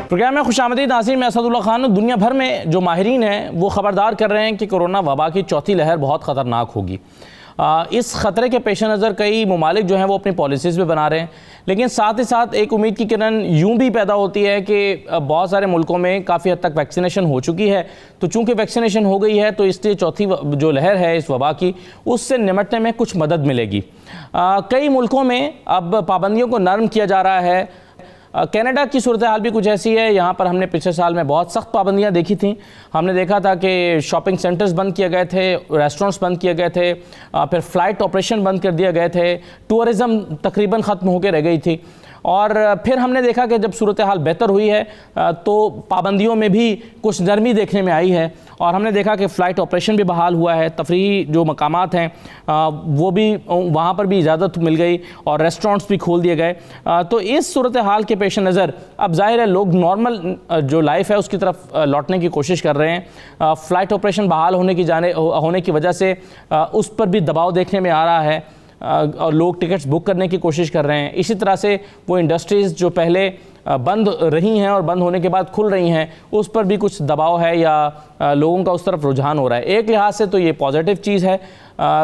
Programme میں خوش آمدید ناظرین، میں اسد اللہ خان۔ دنیا بھر میں جو ماہرین ہیں وہ خبردار کر رہے ہیں کہ کورونا وبا کی چوتھی لہر بہت خطرناک ہوگی۔ اس خطرے کے پیش نظر کئی ممالک جو ہیں وہ اپنی پالیسیز بھی بنا رہے ہیں، لیکن ساتھ ہی ساتھ ایک امید کی کرن یوں بھی پیدا ہوتی ہے کہ بہت سارے ملکوں میں کافی حد تک ویکسینیشن ہو چکی ہے، تو چونکہ ویکسینیشن ہو گئی ہے تو اس لیے چوتھی جو لہر ہے اس وبا کی، اس سے نمٹنے میں کچھ مدد ملے گی۔ کئی ملکوں میں اب پابندیوں کو نرم کیا جا رہا ہے۔ کینیڈا کی صورتحال بھی کچھ ایسی ہے۔ یہاں پر ہم نے پچھلے سال میں بہت سخت پابندیاں دیکھی تھیں۔ ہم نے دیکھا تھا کہ شاپنگ سینٹرز بند کیے گئے تھے، ریسٹورنٹس بند کیے گئے تھے، پھر فلائٹ آپریشن بند کر دیے گئے تھے، ٹورزم تقریباً ختم ہو کے رہ گئی تھی، اور پھر ہم نے دیکھا کہ جب صورتحال بہتر ہوئی ہے تو پابندیوں میں بھی کچھ نرمی دیکھنے میں آئی ہے، اور ہم نے دیکھا کہ فلائٹ آپریشن بھی بحال ہوا ہے، تفریحی جو مقامات ہیں وہ بھی وہاں پر بھی اجازت مل گئی، اور ریسٹورنٹس بھی کھول دیے گئے۔ تو اس صورتحال کے پیش نظر اب ظاہر ہے لوگ نارمل جو لائف ہے اس کی طرف لوٹنے کی کوشش کر رہے ہیں۔ فلائٹ آپریشن بحال ہونے کی وجہ سے اس پر بھی دباؤ دیکھنے میں آ رہا ہے، اور لوگ ٹکٹس بک کرنے کی کوشش کر رہے ہیں۔ اسی طرح سے وہ انڈسٹریز جو پہلے بند رہی ہیں اور بند ہونے کے بعد کھل رہی ہیں، اس پر بھی کچھ دباؤ ہے یا لوگوں کا اس طرف رجحان ہو رہا ہے۔ ایک لحاظ سے تو یہ پازیٹیو چیز ہے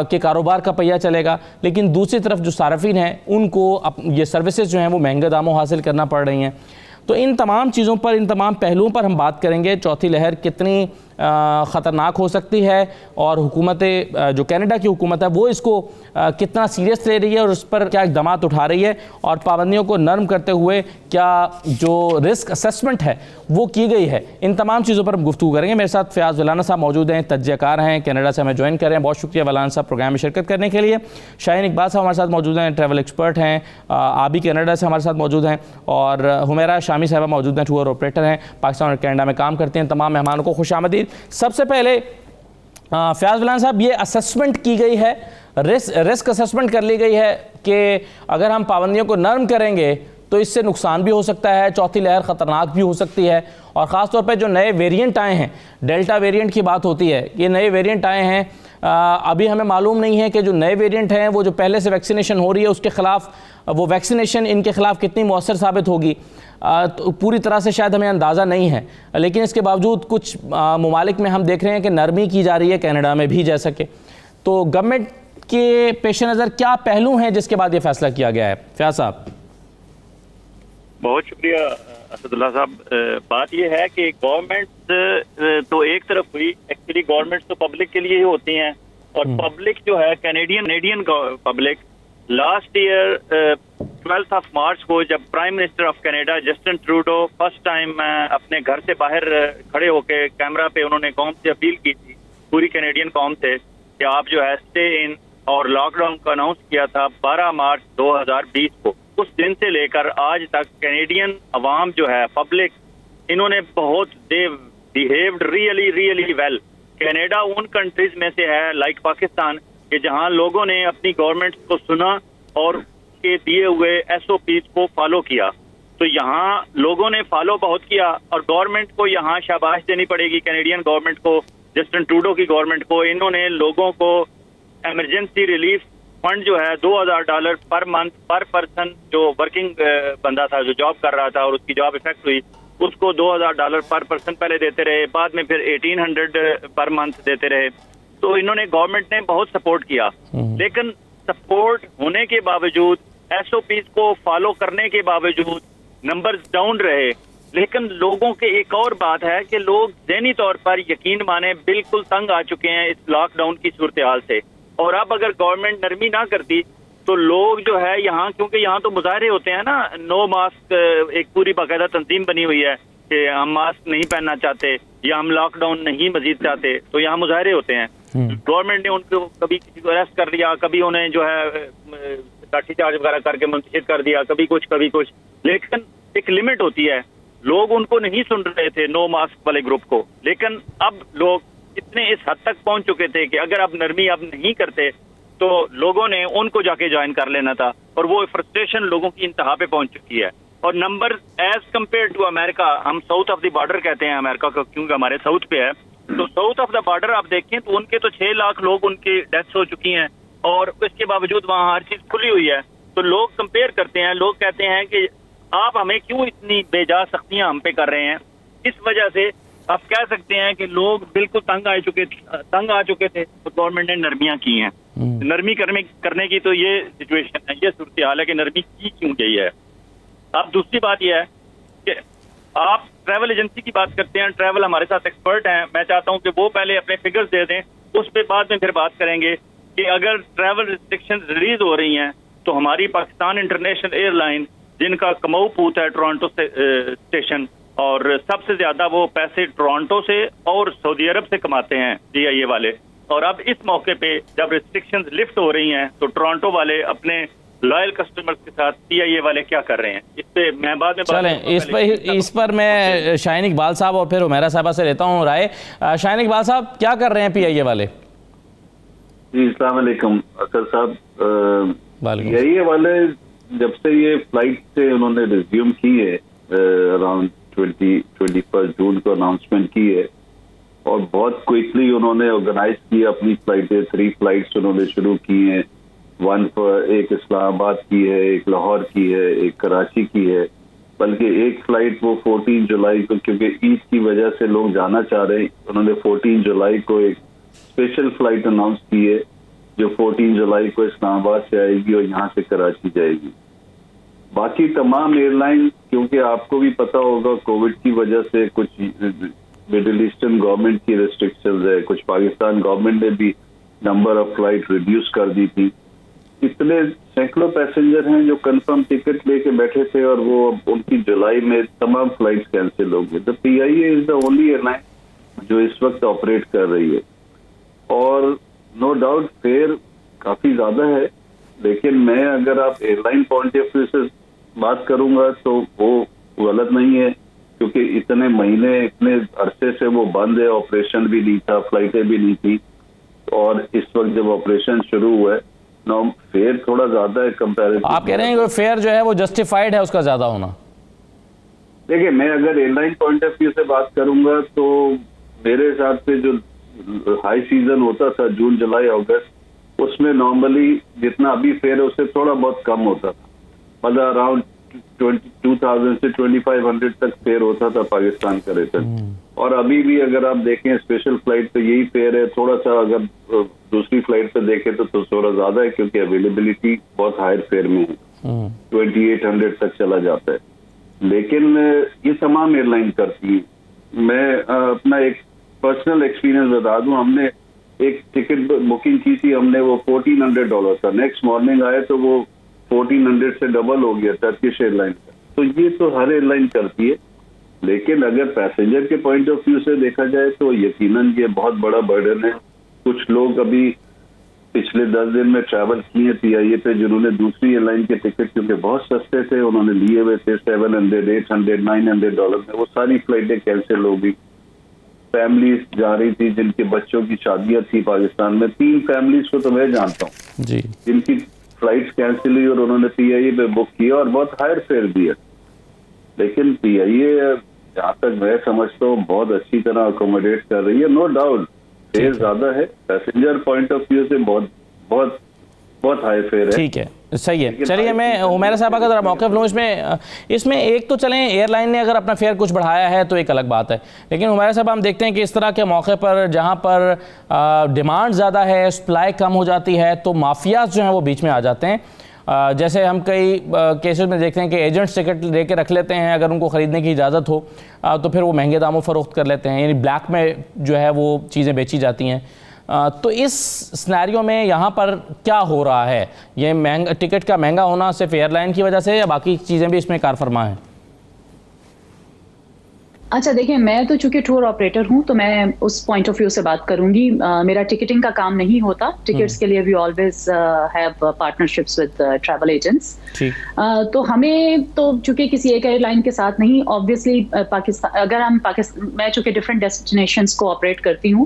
کہ کاروبار کا پہیہ چلے گا، لیکن دوسری طرف جو صارفین ہیں ان کو یہ سروسز جو ہیں وہ مہنگے داموں حاصل کرنا پڑ رہی ہیں۔ تو ان تمام چیزوں پر، ان تمام پہلوؤں پر ہم بات کریں گے۔ چوتھی لہر کتنی خطرناک ہو سکتی ہے، اور حکومت جو کینیڈا کی حکومت ہے وہ اس کو کتنا سیریس لے رہی ہے، اور اس پر کیا اقدامات اٹھا رہی ہے، اور پابندیوں کو نرم کرتے ہوئے کیا جو رسک اسیسمنٹ ہے وہ کی گئی ہے۔ ان تمام چیزوں پر ہم گفتگو کریں گے۔ میرے ساتھ فیاض ولانا صاحب موجود ہیں، تجزیہ کار ہیں، کینیڈا سے ہمیں جوائن کر رہے ہیں۔ بہت شکریہ ولانا صاحب پروگرام میں شرکت کرنے کے لیے۔ شاہین اقبال صاحب ہمارے ساتھ موجود ہیں، ٹریول ایکسپرٹ ہیں، آپ بھی کینیڈا سے ہمارے ساتھ موجود ہیں، اور ہمیرہ شامی صاحبہ موجود ہیں، ٹور آپریٹر ہیں، پاکستان اور کینیڈا میں کام کرتے ہیں۔ تمام مہمانوں کو خوش آمدید۔ سب سے پہلے فیاض ولانا صاحب، یہ اسیسمنٹ کی گئی ہے، رسک اسیسمنٹ کر لی گئی ہے کہ اگر ہم پابندیوں کو نرم کریں گے تو اس سے نقصان بھی ہو سکتا ہے، چوتھی لہر خطرناک بھی ہو سکتی ہے، اور خاص طور پہ جو نئے ویریئنٹ آئے ہیں، ڈیلٹا ویریئنٹ کی بات ہوتی ہے، یہ نئے ویریئنٹ آئے ہیں، ابھی ہمیں معلوم نہیں ہے کہ جو نئے ویریئنٹ ہیں وہ جو پہلے سے ویکسینیشن ہو رہی ہے اس کے خلاف وہ ویکسینیشن ان کے خلاف کتنی مؤثر ثابت ہوگی، پوری طرح سے شاید ہمیں اندازہ نہیں ہے، لیکن اس کے باوجود کچھ ممالک میں ہم دیکھ رہے ہیں کہ نرمی کی جا رہی ہے، کینیڈا میں بھی جیسا کہ۔ تو گورنمنٹ کے پیش نظر کیا پہلو ہیں جس کے بعد یہ فیصلہ کیا گیا ہے؟ فیاض صاحب۔ بہت شکریہ اسد اللہ صاحب۔ بات یہ ہے کہ گورنمنٹ تو ایک طرف ہوئی، ایکچولی گورنمنٹ تو پبلک کے لیے ہی ہوتی ہیں، اور پبلک جو ہے Canadian public last year 12 March کو جب prime minister of Canada Justin Trudeau first time اپنے گھر سے باہر کھڑے ہو کے کیمرہ پہ انہوں نے قوم سے اپیل کی تھی، پوری کینیڈین قوم سے، کہ آپ جو ہے اسٹے ان، اور لاک ڈاؤن کا اناؤنس کیا تھا 12 مارچ 2020 کو۔ اس دن سے لے کر آج تک کینیڈین عوام جو ہے پبلک، انہوں نے بہت بیہیوڈ ریئلی ویل۔ کینیڈا ان کنٹریز میں سے ہے لائک پاکستان کہ جہاں لوگوں نے اپنی گورنمنٹ کو سنا اور کے دیے ہوئے ایس او پیز کو فالو کیا۔ تو یہاں لوگوں نے فالو بہت کیا، اور گورنمنٹ کو یہاا شاباش دینی پڑے گی، کینیڈین گورنمنٹ کو، جسٹن ٹروڈو کی گورنمنٹ کو۔ انہوں نے لوگوں کو ایمرجنسی ریلیف فنڈ جو ہے $2000 پر منتھ پر پرسن، جو ورکنگ بندہ تھا، جو جاب کر رہا تھا اور اس کی جاب افیکٹ ہوئی، اس کو $2000 پر پرسن پہلے دیتے رہے، بعد میں پھر 1800 پر منتھ دیتے رہے۔ تو انہوں نے گورنمنٹ نے بہت سپورٹ کیا، لیکن سپورٹ ہونے کے باوجود، ایس او پیز کو فالو کرنے کے باوجود نمبرز ڈاؤن رہے۔ لیکن لوگوں کے ایک اور بات ہے کہ لوگ ذہنی طور پر یقین مانے بالکل تنگ آ چکے ہیں اس لاک ڈاؤن کی صورتحال سے، اور اب اگر گورنمنٹ نرمی نہ کرتی تو لوگ جو ہے یہاں، کیونکہ یہاں تو مظاہرے ہوتے ہیں نا، نو ماسک، ایک پوری باقاعدہ تنظیم بنی ہوئی ہے کہ ہم ماسک نہیں پہننا چاہتے یا ہم لاک ڈاؤن نہیں مزید چاہتے، تو یہاں مظاہرے ہوتے ہیں۔ گورنمنٹ نے ان کو کبھی کسی کو اریسٹ کر لیا، کبھی انہیں جو ہے لاٹھی چارج وغیرہ کر کے منتشر کر دیا، کبھی کچھ، لیکن ایک لمٹ ہوتی ہے۔ لوگ ان کو نہیں سن رہے تھے، نو ماسک والے گروپ کو، لیکن اب لوگ اتنے اس حد تک پہنچ چکے تھے کہ اگر اب نرمی اب نہیں کرتے تو لوگوں نے ان کو جا کے جوائن کر لینا تھا، اور وہ فرسٹریشن لوگوں کی انتہا پہ پہنچ چکی ہے۔ اور نمبر ایز کمپیئر ٹو امریکہ، ہم ساؤتھ آف دی بارڈر کہتے ہیں امریکہ کو کیونکہ ہمارے ساؤتھ پہ ہے، تو ساؤتھ آف دا بارڈر آپ دیکھیں تو ان کے تو 6 لاکھ لوگ ان کی ڈیتھس ہو چکی ہیں، اور اس کے باوجود وہاں ہر چیز کھلی ہوئی ہے۔ تو لوگ کمپیئر کرتے ہیں، لوگ کہتے ہیں کہ آپ ہمیں کیوں اتنی بے جا سختیاں ہم پہ کر رہے ہیں؟ اس وجہ سے آپ کہہ سکتے ہیں کہ لوگ بالکل تنگ آ چکے تھے تو گورنمنٹ نے نرمیاں کی ہیں. نرمی کرنے کی تو یہ سچویشن ہے, یہ صورتحال ہے کہ نرمی کی کیوں گئی ہے. اب دوسری بات یہ ہے کہ آپ ٹریول ایجنسی کی بات کرتے ہیں, ٹریول ہمارے ساتھ ایکسپرٹ ہیں, میں چاہتا ہوں کہ وہ پہلے اپنے فگرز دے دیں, اس پہ بعد میں پھر بات کریں گے کہ اگر ٹریول ریسٹرکشن ریلیز ہو رہی ہیں تو ہماری پاکستان انٹرنیشنل ایئر لائن جن کا کماؤ پوت ہے ٹورانٹو اسٹیشن, اور سب سے زیادہ وہ پیسے ٹورانٹو سے اور سعودی عرب سے کماتے ہیں ڈی آئی اے والے, اور اب اس موقع پہ جب ریسٹرکشنز لفٹ ہو رہی ہیں تو ٹورانٹو والے اپنے لائل کسٹمرز کے ساتھ ٹی آئی اے والے کیا کر رہے ہیں, اس پہ میں بعد میں چلیں اس پر میں شاہین اقبال صاحب اور پھر عمیرہ صاحبہ سے لیتا ہوں رائے. شاہین اقبال صاحب کیا کر رہے ہیں پی آئی اے والے؟ جی السلام علیکم اکر صاحب. پی آئی اے والے جب سے یہ فلائٹ سے انہوں نے ریزیوم کی ہے اراؤنڈ 21 جون کو اناؤنسمنٹ کی ہے, اور بہت کوئکلی انہوں نے آرگنائز کی اپنی فلائٹیں. 3 فلائٹس انہوں نے شروع کی ہیں, ایک اسلام آباد کی ہے, ایک لاہور کی ہے, ایک کراچی کی ہے, بلکہ ایک فلائٹ وہ 14 جولائی کو کیونکہ عید کی وجہ سے لوگ جانا چاہ رہے ہیں, انہوں نے 14 جولائی کو ایک اسپیشل فلائٹ اناؤنس کی ہے جو 14 جولائی کو اسلام آباد سے آئے گی اور یہاں سے کراچی جائے گی. باقی تمام ایئر لائن, کیونکہ آپ کو بھی پتا ہوگا کووڈ کی وجہ سے کچھ مڈل ایسٹرن گورنمنٹ کی ریسٹرکشنز ہے, کچھ پاکستان گورنمنٹ نے بھی نمبر آف فلائٹ ریڈیوس کر دی تھی. اتنے سینکڑوں پیسنجر ہیں جو کنفرم ٹکٹ لے کے بیٹھے تھے اور وہ ان کی جولائی میں تمام فلائٹس کینسل ہو گئی. تو پی آئی اے از دا اونلی ایئر لائن جو اس وقت آپریٹ کر رہی ہے, اور نو ڈاؤٹ فیئر کافی زیادہ ہے, لیکن میں اگر آپ airline point of view سے بات کروں گا تو وہ غلط نہیں ہے, کیونکہ اتنے مہینے اتنے عرصے سے وہ بند ہے, آپریشن بھی نہیں تھا, فلائٹیں بھی نہیں تھی, اور اس وقت جب آپریشن شروع ہوا ہے فیئر تھوڑا زیادہ ہے کمپیریٹو. آپ کہہ رہے ہیں کہ فیئر جو ہے وہ جسٹیفائڈ ہے اس کا زیادہ ہونا؟ دیکھیں میں اگر airline point of view سے بات کروں گا تو میرے حساب سے جو ہائی سیزن ہوتا تھا جون جولائی اگست, اس میں نارملی جتنا ابھی فیئر ہے اس سے تھوڑا بہت کم ہوتا تھا, مطلب اراؤنڈ 2000 سے 2500 تک فیئر ہوتا تھا پاکستان کا ریٹرن. اور ابھی بھی اگر آپ دیکھیں اسپیشل فلائٹ پہ یہی فیئر ہے, تھوڑا سا اگر دوسری فلائٹ پہ دیکھیں تو تھوڑا زیادہ ہے کیونکہ اویلیبلٹی بہت ہائر فیئر میں ہے, 2800 تک چلا جاتا ہے. لیکن یہ تمام ایئر لائن کرتی ہیں. میں اپنا ایک پرسنل ایکسپیرینس بتا دوں, ہم نے ایک ٹکٹ بکنگ کی تھی, ہم نے وہ $1400 تھا, نیکسٹ مارننگ آئے تو وہ 1400 سے ڈبل ہو گیا ٹرکش ایئر لائن کا. تو یہ تو ہر ایئر لائن کرتی ہے, لیکن اگر پیسنجر کے پوائنٹ آف ویو سے دیکھا جائے تو یقیناً یہ بہت بڑا برڈن ہے. کچھ لوگ ابھی پچھلے 10 دن میں ٹریول کیے پی آئی اے پہ جنہوں نے دوسری ایئر لائن کے ٹکٹ کیونکہ بہت سستے تھے انہوں نے لیے ہوئے تھے $700, $800, $900 میں, وہ ساری فلائٹیں کینسل ہو گئی. فیملیز جا رہی تھی جن کے بچوں کی شادیاں تھی پاکستان میں, 3 فیملیز کو تو میں جانتا ہوں جی جن کی فلائٹس کینسل ہوئی اور انہوں نے پی آئی اے پہ بک کیا اور بہت ہائر فیئر بھی ہے. لیکن پی آئی اے جہاں تک میں سمجھتا ہوں بہت اچھی طرح اکوموڈیٹ کر رہی ہے. نو ڈاؤٹ فیئر زیادہ ہے, پیسنجر پوائنٹ آف ویو سے بہت بہت بہت ہائی فیئر ہے. ٹھیک ہے, صحیح ہے. چلیے میں عمیرہ صاحبہ کا ذرا موقف لوں اس میں ایک تو چلیں ایئر لائن نے اگر اپنا فیئر کچھ بڑھایا ہے تو ایک الگ بات ہے, لیکن عمیرہ صاحب ہم دیکھتے ہیں کہ اس طرح کے موقع پر جہاں پر ڈیمانڈ زیادہ ہے, سپلائی کم ہو جاتی ہے, تو مافیاز جو ہیں وہ بیچ میں آ جاتے ہیں. جیسے ہم کئی کیسز میں دیکھتے ہیں کہ ایجنٹس ٹکٹ لے کے رکھ لیتے ہیں, اگر ان کو خریدنے کی اجازت ہو تو پھر وہ مہنگے داموں فروخت کر لیتے ہیں, یعنی بلیک میں جو ہے وہ چیزیں بیچی جاتی ہیں. تو اس سنیریو میں یہاں پر کیا ہو رہا ہے؟ یہ ٹکٹ کا مہنگا ہونا صرف ایئر لائن کی وجہ سے یا باقی چیزیں بھی اس میں کار فرما ہیں؟ اچھا دیکھیں, میں تو چونکہ ٹور آپریٹر ہوں تو میں اس پوائنٹ آف ویو سے بات کروں گی. میرا ٹکٹنگ کا کام نہیں ہوتا, ٹکٹس کے لیے we always have partnerships with travel agents. تو ہمیں تو چونکہ کسی ایک ایئر لائن کے ساتھ نہیں, آبویسلی پاکستان اگر ہم میں چونکہ ڈفرینٹ ڈیسٹینیشنس کو آپریٹ کرتی ہوں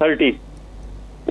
30।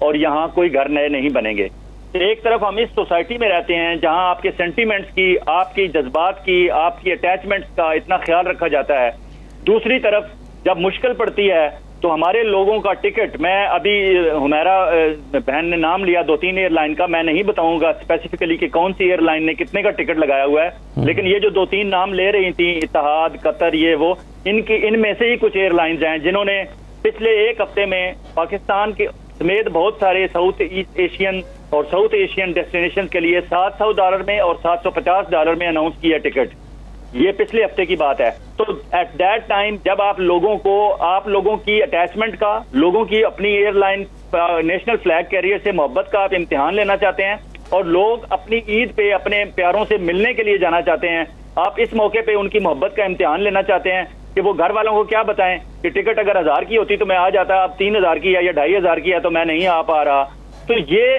اور یہاں کوئی گھر نئے نہیں بنیں گے. ایک طرف ہم اس سوسائٹی میں رہتے ہیں جہاں آپ کے سینٹیمنٹس کی، آپ کی جذبات کی، آپ کی اٹیچمنٹس کا اتنا خیال رکھا جاتا ہے. دوسری طرف جب مشکل پڑتی ہے تو ہمارے لوگوں کا ٹکٹ، میں ابھی ہمیرا بہن نے نام لیا 2-3 ایئر لائن کا، میں نہیں بتاؤں گا اسپیسیفکلی کہ کون سی ایئر لائن نے کتنے کا ٹکٹ لگایا ہوا ہے، لیکن یہ جو 2-3 نام لے رہی تھیں، اتحاد، قطر، یہ وہ، ان میں سے ہی کچھ ایئر لائنز ہیں جنہوں نے پچھلے ایک ہفتے میں پاکستان کے سمیت بہت سارے ساؤتھ ایسٹ ایشین اور ساؤتھ ایشین ڈیسٹینیشن کے لیے $700 میں اور $750 میں اناؤنس کیا ٹکٹ. یہ پچھلے ہفتے کی بات ہے. تو ایٹ دیٹ ٹائم جب آپ لوگوں کی اٹیچمنٹ کا، لوگوں کی اپنی airline national flag carrier سے محبت کا آپ امتحان لینا چاہتے ہیں، اور لوگ اپنی عید پہ اپنے پیاروں سے ملنے کے لیے جانا چاہتے ہیں، آپ اس موقع پہ ان کی محبت کا امتحان لینا چاہتے ہیں کہ وہ گھر والوں کو کیا بتائیں کہ ٹکٹ اگر 1000 کی ہوتی تو میں آ جاتا، اب 3000 کی ہے یا 2500 کی ہے تو میں نہیں آ پا رہا. تو یہ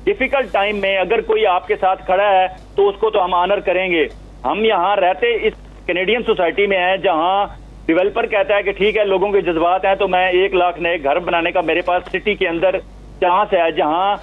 ڈیفیکلٹ ٹائم میں اگر کوئی آپ کے ساتھ کھڑا ہے تو اس کو تو ہم آنر کریں گے. ہم یہاں رہتے اس کینیڈین سوسائٹی میں ہیں جہاں ڈیولپر کہتا ہے کہ ٹھیک ہے لوگوں کے جذبات ہیں تو میں 1 لاکھ نئے گھر بنانے کا میرے پاس سٹی کے اندر چانس ہے، جہاں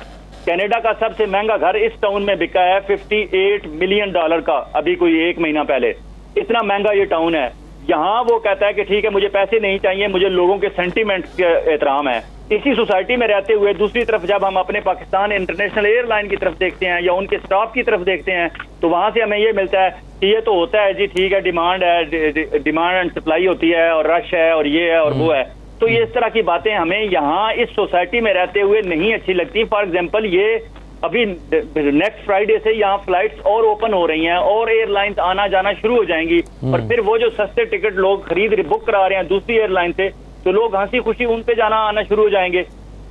کینیڈا کا سب سے مہنگا گھر اس ٹاؤن میں بکا ہے $58 ملین کا ابھی کوئی 1 مہینہ پہلے. اتنا مہنگا یہ ٹاؤن ہے. یہاں وہ کہتا ہے کہ ٹھیک ہے مجھے پیسے نہیں چاہیے، مجھے لوگوں کے سینٹیمنٹ کے احترام ہے. اسی سوسائٹی میں رہتے ہوئے دوسری طرف جب ہم اپنے پاکستان انٹرنیشنل ایئر لائن کی طرف دیکھتے ہیں یا ان کے اسٹاف کی طرف دیکھتے ہیں تو وہاں سے ہمیں یہ ملتا ہے کہ یہ تو ہوتا ہے جی ٹھیک ہے، ڈیمانڈ ہے، ڈیمانڈ اینڈ سپلائی ہوتی ہے اور رش ہے اور یہ ہے اور وہ ہے. تو یہ اس طرح کی باتیں ہمیں یہاں اس سوسائٹی میں رہتے ہوئے نہیں اچھی لگتی. فار ایگزامپل یہ ابھی نیکسٹ فرائیڈے سے یہاں فلائٹس اور اوپن ہو رہی ہیں اور ایئر لائنز آنا جانا شروع ہو جائیں گی، اور پھر وہ جو سستے ٹکٹ لوگ بک کرا رہے ہیں دوسری ایئر لائن سے تو لوگ ہنسی خوشی ان پہ جانا آنا شروع ہو جائیں گے.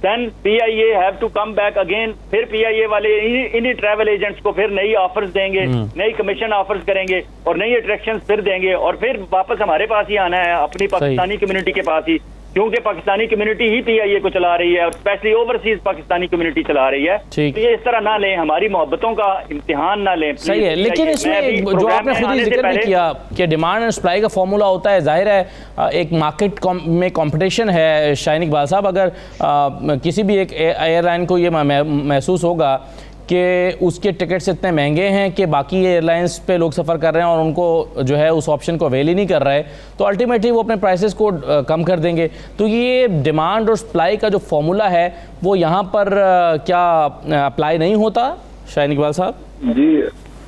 Then PIA have to come back again. پھر PIA والے انہی ٹریول ایجنٹس کو پھر نئی آفرز دیں گے، نئی کمیشن آفرز کریں گے اور نئی اٹریکشنز پھر دیں گے، اور پھر واپس ہمارے پاس ہی آنا ہے، اپنی پاکستانی کمیونٹی کے پاس ہی، کیونکہ پاکستانی کمیونٹی ہی PIA کو چلا رہی ہے اور اسپیشلی اوورسیز پاکستانی کمیونٹی چلا رہی ہے. تو یہ اس طرح نہ لیں، ہماری محبتوں کا امتحان نہ لیں. صحیح ہے، لیکن اس میں جو آپ نے خود ہی ذکر بھی کیا کہ ڈیمانڈ اینڈ سپلائی کا فارمولا ہوتا ہے، ظاہر ہے ایک مارکیٹ میں کمپٹیشن ہے. شاہین اقبال صاحب، اگر کسی بھی ایک ایئر لائن کو یہ محسوس ہوگا کہ اس کے ٹکٹس اتنے مہنگے ہیں کہ باقی ایئر لائنز پہ لوگ سفر کر رہے ہیں اور ان کو جو ہے اس آپشن کو اویل ہی نہیں کر رہے، تو الٹیمیٹلی وہ اپنے پرائسز کو کم کر دیں گے. تو یہ ڈیمانڈ اور سپلائی کا جو فارمولا ہے وہ یہاں پر کیا اپلائی نہیں ہوتا شاہین اقبال صاحب؟ جی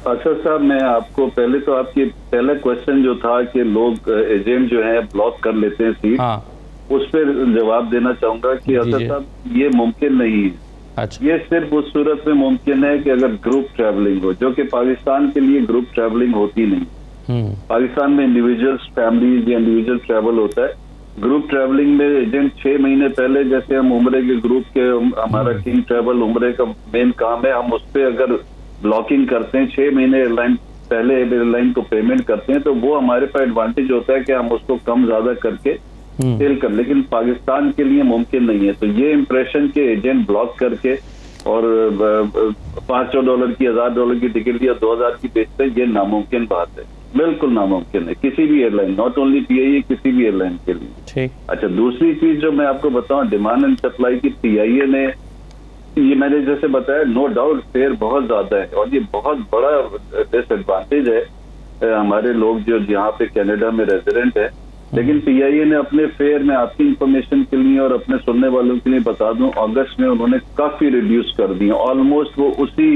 اشرف صاحب، میں آپ کو پہلے تو آپ کی پہلا کوشچن جو تھا کہ لوگ ایجنٹ جو ہے بلاک کر لیتے ہیں سیٹ، اس پہ جواب دینا چاہوں گا کہ اشرف صاحب یہ ممکن نہیں ہے. یہ صرف اس صورت میں ممکن ہے کہ اگر گروپ ٹریولنگ ہو، جو کہ پاکستان کے لیے گروپ ٹریولنگ ہوتی نہیں. پاکستان میں انڈیویجولس، فیملیز یا انڈیویجول ٹریول ہوتا ہے. گروپ ٹریولنگ میں ایجنٹ 6 مہینے پہلے، جیسے ہم عمرے کے گروپ کے، ہمارا کنگ ٹریول عمرے کا مین کام ہے، ہم اس پہ اگر بلاکنگ کرتے ہیں 6 مہینے ایئر لائن پہلے ایئر لائن کو پیمنٹ کرتے ہیں تو وہ ہمارے پاس ایڈوانٹیج ہوتا ہے کہ ہم اس کو کم زیادہ کر کے سیل کر. لیکن پاکستان کے لیے ممکن نہیں ہے. تو یہ امپریشن کے ایجنٹ بلاک کر کے اور $500 کی، $1000 کی ٹکٹ یا 2000 کی بیچتے ہیں، یہ ناممکن بات ہے، بالکل ناممکن ہے کسی بھی airline, not only PIA، کسی بھی ایئر لائن کے لیے. اچھا، دوسری چیز جو میں آپ کو بتاؤں، ڈیمانڈ اینڈ سپلائی کی PIA نے، یہ میں نے جیسے بتایا، نو ڈاؤٹ فیئر بہت زیادہ ہے اور یہ بہت بڑا ڈس ایڈوانٹیج ہے ہمارے لوگ جو یہاں پہ کینیڈا میں ریزیڈنٹ ہے. لیکن PIA نے اپنے فیئر میں آپ کی انفارمیشن کے لیے اور اپنے سننے والوں کے لیے بتا دوں، اگست میں انہوں نے کافی ریڈیوس کر دی ہیں. آلموسٹ وہ اسی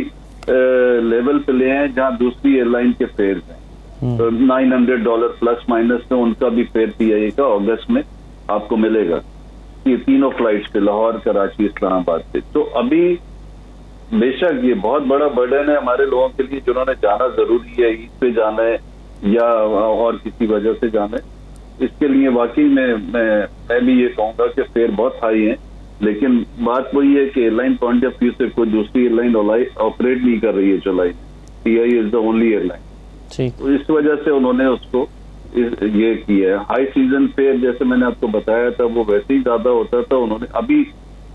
لیول پہ لے ہیں جہاں دوسری ایئر لائن کے فیئر ہیں. تو $900 پلس مائنس میں ان کا بھی فیئر PIA کا اگست میں آپ کو ملے گا. یہ تینوں فلائٹس پہ، لاہور، کراچی، اسلام آباد سے. تو ابھی بے شک یہ بہت بڑا برڈن ہے ہمارے لوگوں کے لیے جنہوں نے جانا ضروری ہے، عید پہ جانا ہے یا اور کسی وجہ سے جانا ہے. اس کے لیے واقعی میں بھی یہ کہوں گا کہ فیئر بہت ہائی ہیں. لیکن بات وہی ہے کہ airline point of view سے کوئی دوسری ایئر لائن آپریٹ نہیں کر رہی ہے چلائی. PIA is the only airline. تو اس وجہ سے انہوں نے اس کو یہ کیا ہے. ہائی سیزن فیئر جیسے میں نے آپ کو بتایا تھا وہ ویسے ہی زیادہ ہوتا تھا. انہوں نے ابھی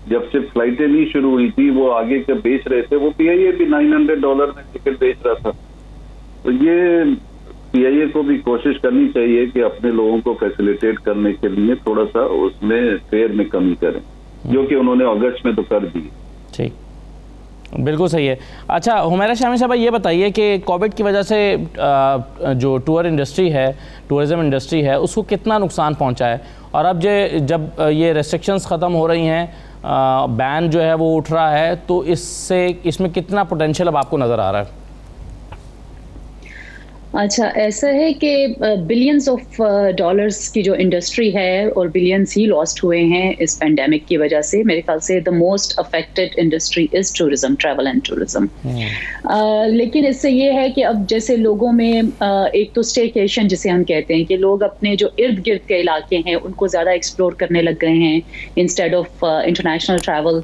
جب سے فلائٹیں نہیں شروع ہوئی تھی وہ آگے کے بیچ رہے تھے، وہ PIA بھی $900 میں ٹکٹ بیچ رہا تھا. تو یہ PIA کو بھی کوشش کرنی چاہیے کہ اپنے لوگوں کو فیسیلیٹیٹ کرنے کے لیے تھوڑا سا اس میں فیئر میں کمی کریں، جو کہ انہوں نے اگست میں تو کر دی. بالکل صحیح ہے. اچھا حمیرہ شامی صاحب یہ بتائیے کہ کووڈ کی وجہ سے جو ٹور انڈسٹری ہے, ٹورزم انڈسٹری ہے, اس کو کتنا نقصان پہنچا ہے, اور اب جب یہ ریسٹرکشنز ختم ہو رہی ہیں, بین جو ہے وہ اٹھ رہا ہے, تو اس میں کتنا پوٹینشیل اب آپ کو نظر آ رہا ہے؟ اچھا ایسا ہے کہ بلینز آف ڈالرز کی جو انڈسٹری ہے اور بلینز ہی لاسٹ ہوئے ہیں اس پینڈیمک کی وجہ سے. میرے خیال سے the most affected industry is tourism, travel and tourism. لیکن اس سے یہ ہے کہ اب جیسے لوگوں میں ایک تو اسٹیکیشن جسے ہم کہتے ہیں کہ لوگ اپنے جو ارد گرد کے علاقے ہیں ان کو زیادہ ایکسپلور کرنے لگ گئے ہیں انسٹیڈ آف انٹرنیشنل ٹریول.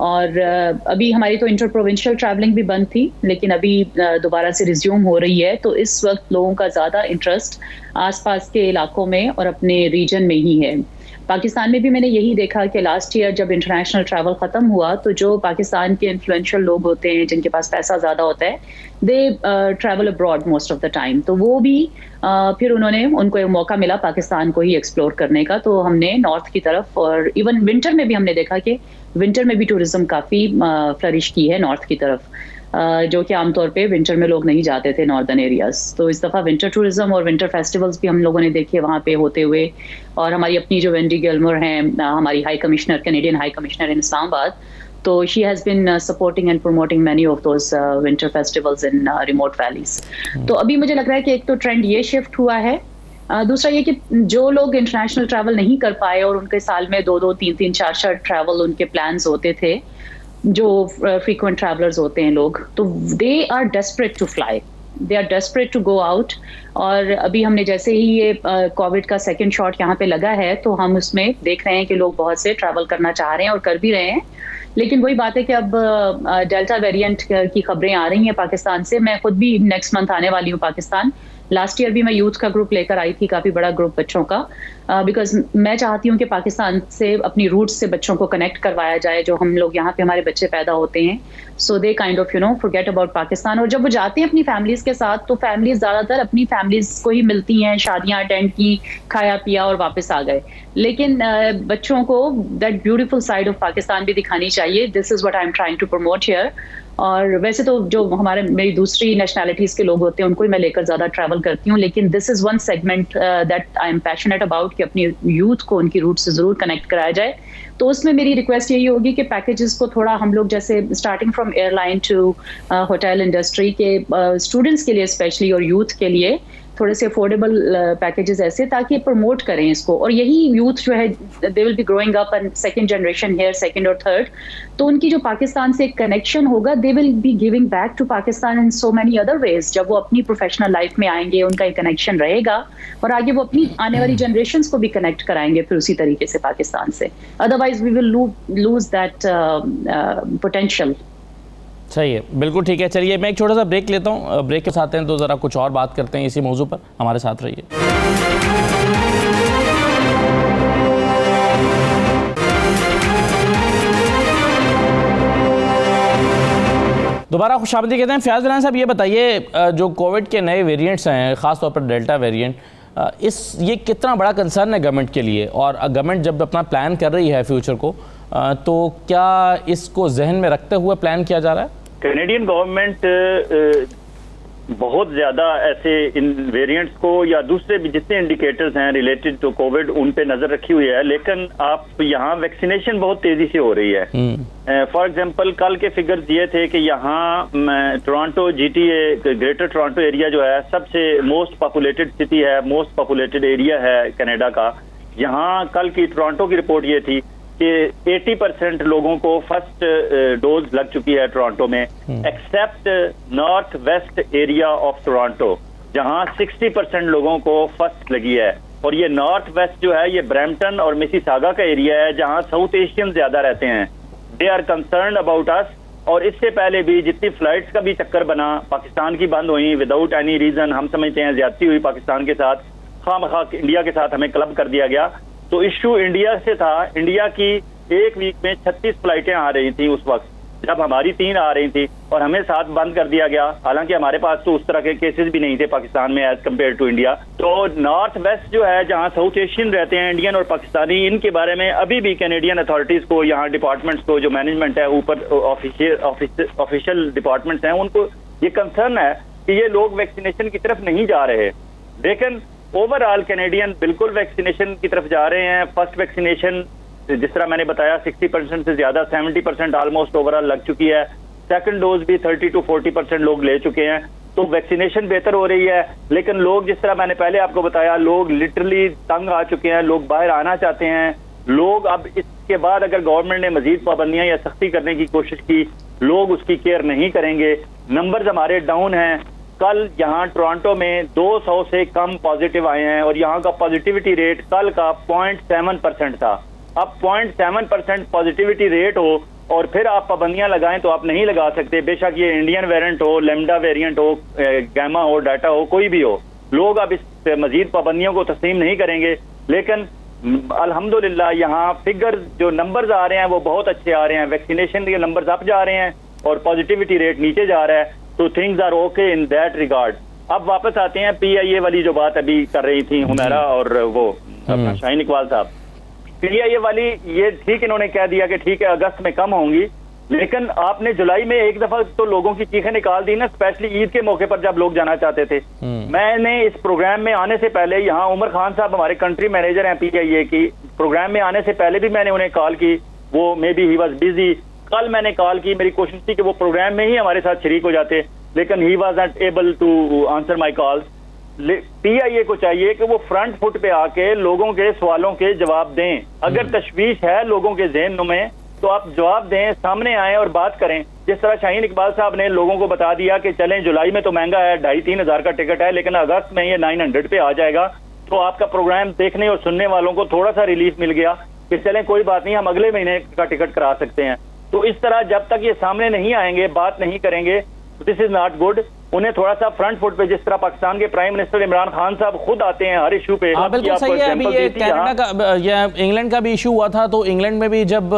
اور ابھی ہماری تو انٹر پروونشل ٹریولنگ بھی بند تھی, لیکن ابھی دوبارہ سے ریزیوم ہو رہی ہے. تو اس وقت لوگوں کا زیادہ انٹرسٹ آس پاس کے علاقوں میں اور اپنے ریجن میں ہی ہے. پاکستان میں بھی میں نے یہی دیکھا کہ لاسٹ ایئر جب انٹرنیشنل ٹریول ختم ہوا تو جو پاکستان کے انفلوئنشل لوگ ہوتے ہیں جن کے پاس پیسہ زیادہ ہوتا ہے, they travel abroad most of the time. تو وہ بھی پھر ان کو ایک موقع ملا پاکستان کو ہی ایکسپلور کرنے کا. تو ہم نے نارتھ کی طرف, اور ایون ونٹر میں بھی ہم نے دیکھا کہ ونٹر میں بھی ٹورزم کافی فلرش کی ہے نارتھ کی طرف, جو کہ عام طور پہ ونٹر میں لوگ نہیں جاتے تھے ناردرن ایریاز. تو اس دفعہ ونٹر ٹورزم اور ونٹر فیسٹیولز بھی ہم لوگوں نے دیکھے وہاں پہ ہوتے ہوئے. اور ہماری اپنی جو وینڈی گلمر ہیں, ہماری high commissioner, Canadian high commissioner in Islamabad, تو she has been supporting and promoting many of those winter festivals in remote valleys. تو ابھی مجھے لگ رہا ہے کہ ایک تو ٹرینڈ یہ شفٹ ہوا ہے. دوسرا یہ کہ جو لوگ انٹرنیشنل ٹریول نہیں کر پائے اور ان کے سال میں 2-2, 3-3, 4-4 ٹریول ان کے پلانز ہوتے تھے, جو فریکوینٹ ٹریولرز ہوتے ہیں لوگ, تو they are desperate to fly, they are desperate to go out. اور ابھی ہم نے جیسے ہی یہ کووڈ کا سیکنڈ شاٹ یہاں پہ لگا ہے تو ہم اس میں دیکھ رہے ہیں کہ لوگ بہت سے ٹریول کرنا چاہ رہے ہیں اور کر بھی رہے ہیں. لیکن وہی بات ہے کہ اب ڈیلٹا ویریئنٹ کی خبریں آ رہی ہیں پاکستان سے. میں خود بھی نیکسٹ منتھ آنے والی ہوں پاکستان. لاسٹ ایئر بھی میں یوتھ کا گروپ لے کر آئی تھی, کافی بڑا گروپ بچوں کا, بیکاز میں چاہتی ہوں کہ پاکستان سے اپنی روٹس سے بچوں کو کنیکٹ کروایا جائے, جو ہم لوگ یہاں پہ ہمارے بچے پیدا ہوتے ہیں. So they kind of forget about Pakistan. اور جب وہ جاتے ہیں اپنی فیملیز کے ساتھ تو فیملیز زیادہ تر اپنی فیملیز کو ہی ملتی ہیں, شادیاں اٹینڈ کی, کھایا پیا اور واپس آ گئے. لیکن بچوں کو that beautiful side of Pakistan بھی دکھانی چاہیے. دس از what I am trying to promote here. اور ویسے تو جو میری دوسری نیشنلٹیز کے لوگ ہوتے ہیں ان کو ہی میں لے کر زیادہ ٹریول کرتی ہوں, لیکن this is one segment that I am passionate about کہ اپنی یوتھ کو ان کی روٹ سے ضرور کنیکٹ کرایا جائے. تو اس میں میری ریکویسٹ یہی ہوگی کہ پیکیجز کو تھوڑا ہم لوگ جیسے starting from airline to hotel industry کے اسٹوڈنٹس کے لیے اسپیشلی اور یوتھ کے لیے تھوڑے سے افورڈیبل پیکیجز ایسے, تاکہ پروموٹ کریں اس کو. اور یہی یوتھ جو ہے they will be growing up and second generation here, second اور تھرڈ, تو ان کی جو پاکستان سے ایک کنیکشن ہوگا, they will be giving back to Pakistan in so many other ways. جب وہ اپنی پروفیشنل لائف میں آئیں گے ان کا ایک کنیکشن رہے گا, اور آگے وہ اپنی آنے والی جنریشنس کو بھی کنیکٹ کرائیں گے پھر اسی طریقے سے پاکستان سے. Otherwise we will lose that potential. صحیح ہے, بالکل ٹھیک ہے. چلیے میں ایک چھوٹا سا بریک لیتا ہوں, بریک کے ساتھ ہیں تو ذرا کچھ اور بات کرتے ہیں اسی موضوع پر. ہمارے ساتھ رہیے. دوبارہ خوش آمدید کہتے ہیں. فیاض رحمان صاحب یہ بتائیے, جو کووڈ کے نئے ویریئنٹس ہیں, خاص طور پر ڈیلٹا ویریئنٹ, یہ کتنا بڑا کنسرن ہے گورنمنٹ کے لیے, اور گورنمنٹ جب اپنا پلان کر رہی ہے فیوچر کو, تو کیا اس کو ذہن میں رکھتے ہوئے پلان کیا جا رہا ہے؟ کینیڈین گورنمنٹ بہت زیادہ ایسے ان ویریئنٹس کو یا دوسرے بھی جتنے انڈیکیٹرز ہیں ریلیٹڈ ٹو کووڈ ان پہ نظر رکھی ہوئی ہے. لیکن آپ یہاں ویکسینیشن بہت تیزی سے ہو رہی ہے. فار ایگزامپل کل کے فگرز یہ تھے کہ یہاں Toronto GTA greater Toronto area جو ہے سب سے موسٹ پاپولیٹڈ سٹی ہے, موسٹ پاپولیٹڈ ایریا ہے کینیڈا کا. یہاں کل کی ٹورانٹو کی رپورٹ یہ تھی کہ 80% لوگوں کو فرسٹ ڈوز لگ چکی ہے ٹورانٹو میں, accept north west area of Toronto جہاں 60% لوگوں کو فرسٹ لگی ہے. اور یہ نارتھ ویسٹ جو ہے یہ برمپٹن اور مسیساگا کا ایریا ہے جہاں ساؤتھ ایشین زیادہ رہتے ہیں. دے آر کنسرنڈ اباؤٹ اس. اور اس سے پہلے بھی جتنی فلائٹس کا بھی چکر بنا پاکستان کی بند ہوئی وداؤٹ اینی ریزن, ہم سمجھتے ہیں زیادتی ہوئی پاکستان کے ساتھ, خواہ مخواہ انڈیا کے ساتھ ہمیں کلب کر دیا گیا. تو ایشو انڈیا سے تھا. انڈیا کی ایک ویک میں 36 فلائٹیں آ رہی تھیں اس وقت, جب ہماری 3 آ رہی تھی اور ہمیں 7 بند کر دیا گیا، حالانکہ ہمارے پاس تو اس طرح کے کیسز بھی نہیں تھے پاکستان میں ایز کمپیئر ٹو انڈیا. تو نارتھ ویسٹ جو ہے جہاں ساؤتھ ایشین رہتے ہیں انڈین اور پاکستانی، ان کے بارے میں ابھی بھی کینیڈین اتھارٹیز کو، یہاں ڈپارٹمنٹس کو، جو مینجمنٹ ہے اوپر آفیشیل ڈپارٹمنٹس ہیں، ان کو یہ کنسرن ہے کہ یہ لوگ ویکسینیشن کی طرف نہیں جا رہے. لیکن اوور آل کینیڈین بالکل ویکسینیشن کی طرف جا رہے ہیں. فرسٹ ویکسینیشن جس طرح میں نے بتایا 60% سے زیادہ 70% آلموسٹ اوور آل لگ چکی ہے. سیکنڈ ڈوز بھی 30 to 40% لوگ لے چکے ہیں. تو ویکسینیشن بہتر ہو رہی ہے. لیکن لوگ جس طرح میں نے پہلے آپ کو بتایا، لوگ لٹرلی تنگ آ چکے ہیں، لوگ باہر آنا چاہتے ہیں. لوگ اب اس کے بعد اگر گورنمنٹ نے مزید پابندیاں یا سختی کرنے کی کوشش کی، لوگ اس کی کیئر نہیں کریں گے. نمبرز ہمارے ڈاؤن ہیں. کل یہاں ٹورانٹو میں 200 سے کم پازیٹیو آئے ہیں اور یہاں کا پازیٹیوٹی ریٹ کل کا 0.7% تھا. اب 0.7% پازیٹیوٹی ریٹ ہو اور پھر آپ پابندیاں لگائیں تو آپ نہیں لگا سکتے. بے شک یہ انڈین ویرینٹ ہو، لیمڈا ویرینٹ ہو، گیما ہو، ڈیٹا ہو، کوئی بھی ہو، لوگ اب اس مزید پابندیوں کو تسلیم نہیں کریں گے. لیکن الحمدللہ یہاں فگر جو نمبرز آ رہے ہیں وہ بہت اچھے آ رہے ہیں. ویکسینیشن کے نمبرز اپ جا رہے ہیں اور پازیٹیوٹی ریٹ نیچے جا رہا ہے. تو things are okay in that regard. اب واپس آتے ہیں PIA والی جو بات ابھی کر رہی تھی حمیرہ اور وہ اپنا شاہین اقبال صاحب. PIA والی یہ ٹھیک انہوں نے کہہ دیا کہ ٹھیک ہے اگست میں کم ہوں گی، لیکن آپ نے جولائی میں ایک دفعہ تو لوگوں کی چیخیں نکال دی نا، اسپیشلی عید کے موقع پر جب لوگ جانا چاہتے تھے. میں نے اس پروگرام میں آنے سے پہلے، یہاں عمر خان صاحب ہمارے کنٹری مینیجر ہیں PIA کی، پروگرام میں آنے سے پہلے بھی میں نے انہیں کال کی. وہ may be he was busy. کل میں نے کال کی، میری کوشش تھی کہ وہ پروگرام میں ہی ہمارے ساتھ شریک ہو جاتے، لیکن he was not able to answer my calls. PIA کو چاہیے کہ وہ فرنٹ فٹ پہ آ کے لوگوں کے سوالوں کے جواب دیں. اگر تشویش ہے لوگوں کے ذہنوں میں تو آپ جواب دیں، سامنے آئیں اور بات کریں. جس طرح شاہین اقبال صاحب نے لوگوں کو بتا دیا کہ چلیں جولائی میں تو مہنگا ہے، 2,500-3 ہزار کا ٹکٹ ہے، لیکن اگست میں یہ 900 پہ آ جائے گا. تو آپ کا پروگرام دیکھنے اور سننے والوں کو تھوڑا سا ریلیف مل گیا کہ چلیں کوئی بات نہیں، ہم اگلے مہینے کا ٹکٹ کرا سکتے ہیں. تو اس طرح جب تک یہ سامنے نہیں آئیں گے، بات نہیں کریں گے، دس از ناٹ گڈ. انہیں تھوڑا سا فرنٹ فٹ پہ، جس طرح پاکستان کے پرائم منسٹر عمران خان صاحب خود آتے ہیں ہر ایشو پہ. بالکل صحیح ہے. ابھی یہ کینیڈا کا یا انگلینڈ کا بھی ایشو ہوا تھا، تو انگلینڈ میں بھی جب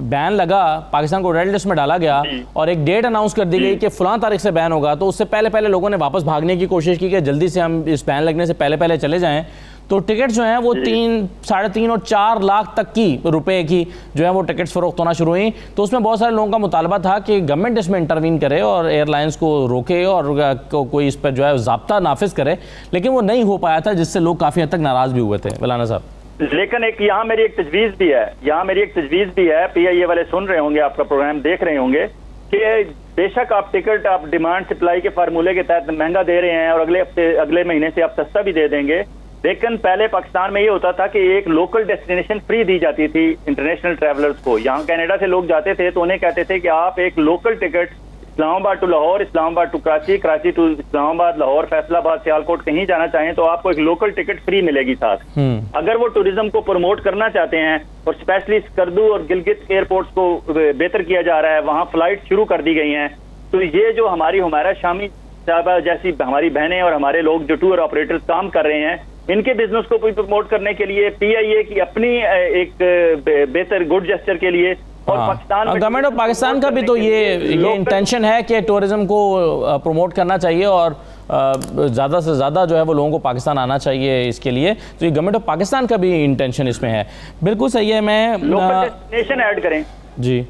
بین لگا، پاکستان کو ریڈ لسٹ میں ڈالا گیا اور ایک ڈیٹ اناؤنس کر دی گئی کہ فلاں تاریخ سے بین ہوگا، تو اس سے پہلے لوگوں نے واپس بھاگنے کی کوشش کی کہ جلدی سے ہم اس بین لگنے سے پہلے چلے جائیں. تو ٹکٹس جو ہیں وہ 3.5 اور 4 لاکھ تک کی روپے کی جو ہے وہ ٹکٹس فروخت ہونا شروع ہوئیں. تو اس میں بہت سارے لوگوں کا مطالبہ تھا کہ گورنمنٹ اس میں انٹروین کرے اور ایئر لائنس کو روکے اور کوئی اس پر جو ہے ضابطہ نافذ کرے، لیکن وہ نہیں ہو پایا تھا، جس سے لوگ کافی حد تک ناراض بھی ہوئے تھے. مولانا صاحب لیکن یہاں میری ایک تجویز بھی ہے، PIA والے سن رہے ہوں گے، آپ کا پروگرام دیکھ رہے ہوں گے، کہ بے شک آپ ٹکٹ آپ ڈیمانڈ سپلائی کے فارمولے کے تحت مہنگا دے رہے ہیں اور اگلے مہینے سے آپ سستا بھی دے دیں گے. لیکن پہلے پاکستان میں یہ ہوتا تھا کہ ایک لوکل ڈیسٹینیشن فری دی جاتی تھی انٹرنیشنل ٹریولرز کو. یہاں کینیڈا سے لوگ جاتے تھے تو انہیں کہتے تھے کہ آپ ایک لوکل ٹکٹ اسلام آباد ٹو لاہور، اسلام آباد ٹو کراچی، کراچی ٹو اسلام آباد، لاہور، فیصل آباد، سیالکوٹ کہیں جانا چاہیں تو آپ کو ایک لوکل ٹکٹ فری ملے گی ساتھ. اگر وہ ٹوریزم کو پروموٹ کرنا چاہتے ہیں اور اسپیشلی اسکردو اور گلگت ایئرپورٹس کو بہتر کیا جا رہا ہے، وہاں فلائٹ شروع کر دی گئی ہیں، تو یہ جو ہماری حمیرہ شامی صاحبہ جیسی ہماری بہنیں اور ہمارے لوگ جو ٹور آپریٹرز کام کر رہے ہیں، ان کے بزنس کو پروموٹ کرنے کے لیے PIA کی اپنی ایک بہتر گڈ جسچر کے لیے اور پاکستان گورنمنٹ آف پاکستان کا بھی تو یہ انٹینشن ہے کہ ٹورزم کو پروموٹ کرنا چاہیے اور زیادہ سے زیادہ جو ہے وہ لوگوں کو پاکستان آنا چاہیے اس کے لیے. تو یہ گورنمنٹ آف پاکستان کا بھی انٹینشن اس میں ہے. بالکل صحیح ہے. میں لوکل ڈیسٹینیشن ایڈ کریں. جی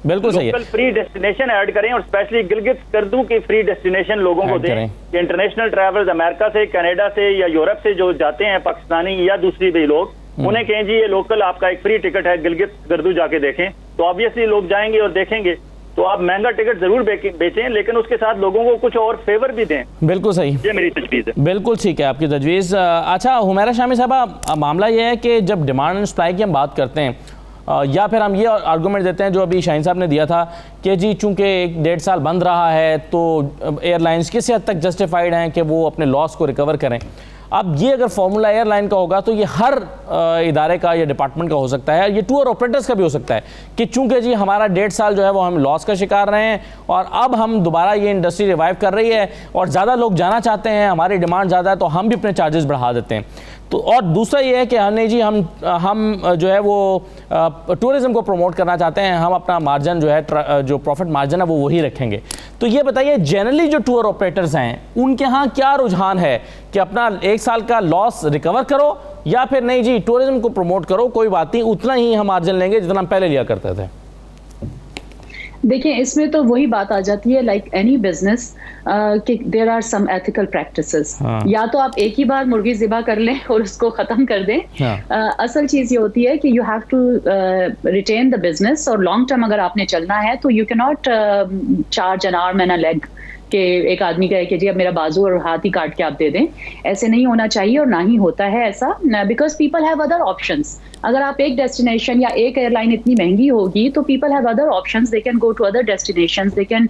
بالکل صحیح ہے. لوکل فری ڈیسٹینیشن ایڈ کریں اور اسپیشلی گلگت اسکردو کی فری ڈیسٹینیشن لوگوں کو دیں کہ انٹرنیشنل ٹریولز امریکہ سے، کینیڈا سے یا یورپ سے جو جاتے ہیں پاکستانی یا دوسری بھی لوگ، انہیں کہیں جی یہ لوکل آپ کا ایک فری ٹکٹ ہے، گلگت اسکردو جا کے دیکھیں. تو آبویسلی لوگ جائیں گے اور دیکھیں گے. تو آپ مہنگا ٹکٹ ضرور بیچیں، لیکن اس کے ساتھ لوگوں کو کچھ اور فیور بھی دیں. بالکل صحیح، یہ میری تجویز ہے. بالکل ٹھیک ہے آپ کی تجویز. اچھا حمیرہ شامی صاحبہ، معاملہ یہ ہے کہ جب ڈیمانڈ اینڈ سپلائی کی ہم بات کرتے ہیں یا پھر ہم یہ آرگومنٹ دیتے ہیں جو ابھی شاہین صاحب نے دیا تھا کہ جی چونکہ 1.5 سال بند رہا ہے تو ایئر لائنز کسی حد تک جسٹیفائڈ ہیں کہ وہ اپنے لاس کو ریکور کریں. اب یہ اگر فارمولا ایئر لائن کا ہوگا تو یہ ہر ادارے کا یا ڈپارٹمنٹ کا ہو سکتا ہے، یہ ٹور آپریٹرز کا بھی ہو سکتا ہے کہ چونکہ جی ہمارا 1.5 سال جو ہے وہ ہم لاس کا شکار رہے ہیں اور اب ہم دوبارہ یہ انڈسٹری ریوائیو کر رہی ہے اور زیادہ لوگ جانا چاہتے ہیں، ہماری ڈیمانڈ زیادہ ہے تو ہم بھی اپنے چارجز بڑھا دیتے ہیں. تو اور دوسرا یہ ہے کہ نہیں جی ہم جو ہے وہ ٹورزم کو پروموٹ کرنا چاہتے ہیں, ہم اپنا مارجن جو ہے جو پروفٹ مارجن ہے وہ وہی رکھیں گے. تو یہ بتائیے جنرلی جو ٹور آپریٹرز ہیں ان کے ہاں کیا رجحان ہے کہ اپنا 1 سال کا لاس ریکور کرو, یا پھر نہیں جی ٹورزم کو پروموٹ کرو, کوئی بات نہیں, اتنا ہی ہم مارجن لیں گے جتنا ہم پہلے لیا کرتے تھے؟ دیکھیں اس میں تو وہی بات آ جاتی ہے لائک اینی بزنس کہ there are some ethical practices. یا تو آپ ایک ہی بار مرغی ذبح کر لیں اور اس کو ختم کر دیں. اصل چیز یہ ہوتی ہے کہ you have to retain the business, اور لانگ ٹرم اگر آپ نے چلنا ہے تو یو کی not charge an arm and a leg کہ ایک آدمی کہے کہ جی اب میرا بازو اور ہاتھ ہی کاٹ کے آپ دے دیں. ایسے نہیں ہونا چاہیے اور نہ ہی ہوتا ہے ایسا, because people have other options. اگر آپ ایک ڈیسٹینیشن یا ایک ایئر لائن اتنی مہنگی ہوگی تو people have other options, they can go to other destinations, they can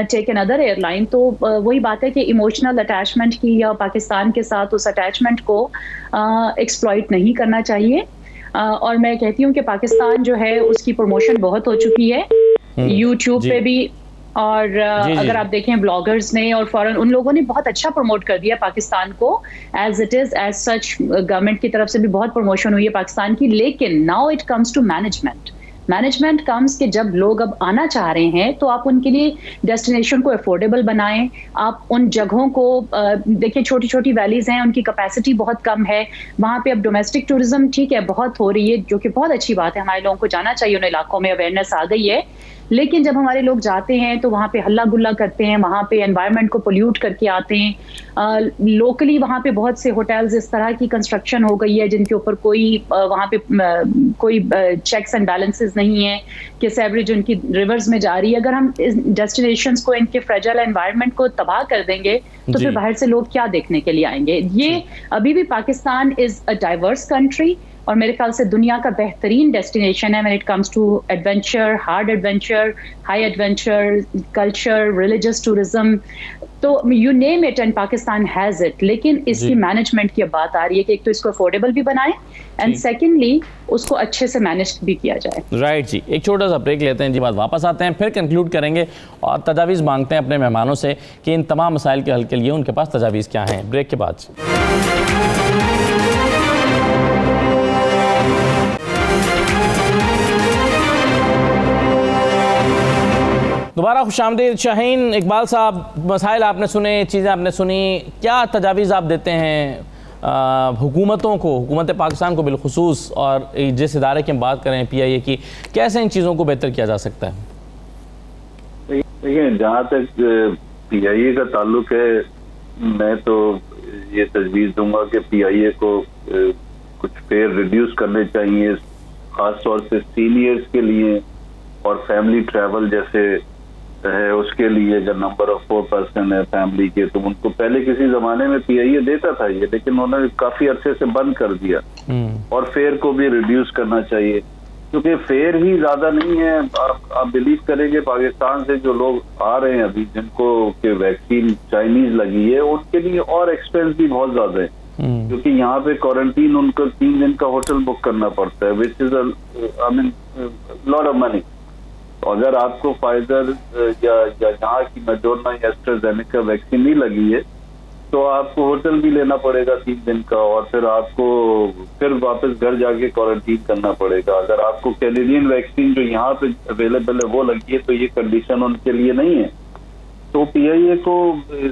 take another airline. تو وہی بات ہے کہ ایموشنل اٹیچمنٹ کی یا پاکستان کے ساتھ اس اٹیچمنٹ کو ایکسپلائٹ نہیں کرنا چاہیے. اور میں کہتی ہوں کہ پاکستان جو ہے اس کی پروموشن بہت ہو چکی ہے یوٹیوب پہ بھی, اور اگر آپ دیکھیں بلاگرز نے اور فوراً ان لوگوں نے بہت اچھا پروموٹ کر دیا پاکستان کو as it is, as such government کی طرف سے بھی بہت پروموشن ہوئی ہے پاکستان کی. لیکن now it comes to management comes کہ جب لوگ اب آنا چاہ رہے ہیں تو آپ ان کے لیے ڈیسٹینیشن کو افورڈیبل بنائیں. آپ ان جگہوں کو دیکھیں, چھوٹی چھوٹی ویلیز ہیں, ان کی کیپیسٹی بہت کم ہے, وہاں پہ اب ڈومیسٹک ٹورزم ٹھیک ہے بہت ہو رہی ہے جو کہ بہت اچھی بات ہے, ہمارے لوگوں کو جانا چاہیے, ان علاقوں میں اویئرنیس آ گئی ہے. لیکن جب ہمارے لوگ جاتے ہیں تو وہاں پہ ہلہ گلا کرتے ہیں, وہاں پہ انوائرمنٹ کو پولیوٹ کر کے آتے ہیں. لوکلی وہاں پہ بہت سے ہوٹلز اس طرح کی کنسٹرکشن ہو گئی ہے جن کے اوپر کوئی وہاں پہ کوئی چیکس اینڈ بیلنسز نہیں ہیں کہ سیوریج ان کی ریورز میں جا رہی ہے. اگر ہم ڈیسٹینیشنز کو ان کے فریجائل انوائرمنٹ کو تباہ کر دیں گے تو پھر باہر سے لوگ کیا دیکھنے کے لیے آئیں گے. یہ ابھی بھی پاکستان از اے ڈائیورس کنٹری, اور میرے خیال سے دنیا کا بہترین ڈیسٹینیشن ہے when it comes to adventure, hard adventure, high adventure, culture, religious tourism. تو you name it and Pakistan has it. لیکن اس کی مینجمنٹ کی بات آ رہی ہے کہ ایک تو اس کو افورڈیبل بھی بنائیں اینڈ سیکنڈلی اس کو اچھے سے مینج بھی کیا جائے. رائٹ جی, ایک چھوٹا سا بریک لیتے ہیں جی, بعد واپس آتے ہیں, پھر کنکلوڈ کریں گے اور تجاویز مانگتے ہیں اپنے مہمانوں سے کہ ان تمام مسائل کے حل کے لیے ان کے پاس تجاویز کیا ہیں. بریک کے بعد دوبارہ خوش آمدید. شاہین اقبال صاحب, مسائل آپ نے سنے, چیزیں آپ نے سنی, کیا تجاویز آپ دیتے ہیں حکومتوں کو, حکومت پاکستان کو بالخصوص, اور جس ادارے کی ہم بات کریں پی آئی اے کی, کیسے ان چیزوں کو بہتر کیا جا سکتا ہے؟ دیکھیں جہاں تک پی آئی اے کا تعلق ہے, میں تو یہ تجویز دوں گا کہ پی آئی اے کو کچھ فیئر ریڈیوس کرنے چاہیے, خاص طور سے سینئرز کے لیے, اور فیملی ٹریول جیسے ہے اس کے لیے. اگر نمبر آف 4 پرسن ہے فیملی کے, تو ان کو پہلے کسی زمانے میں پی آئی اے دیتا تھا یہ, لیکن انہوں نے کافی عرصے سے بند کر دیا. اور فیئر کو بھی ریڈیوس کرنا چاہیے, کیونکہ فیئر ہی زیادہ نہیں ہے. آپ بلیو کریں گے پاکستان سے جو لوگ آ رہے ہیں ابھی, جن کو کہ ویکسین چائنیز لگی ہے, ان کے لیے اور ایکسپینس بھی بہت زیادہ ہے, کیونکہ یہاں پہ کوارنٹین ان کو 3 دن کا ہوٹل بک کرنا پڑتا ہے, وچ از لاٹ آف منی. اگر آپ کو فائزر یا جہاں کی میڈورنا یا ایسٹرازینیکا ویکسین نہیں لگی ہے تو آپ کو ہوٹل بھی لینا پڑے گا 3 دن کا, اور پھر آپ کو پھر واپس گھر جا کے کوارنٹین کرنا پڑے گا. اگر آپ کو کینیڈین ویکسین جو یہاں پہ اویلیبل ہے وہ لگی ہے تو یہ کنڈیشن ان کے لیے نہیں ہے. تو پی آئی اے کو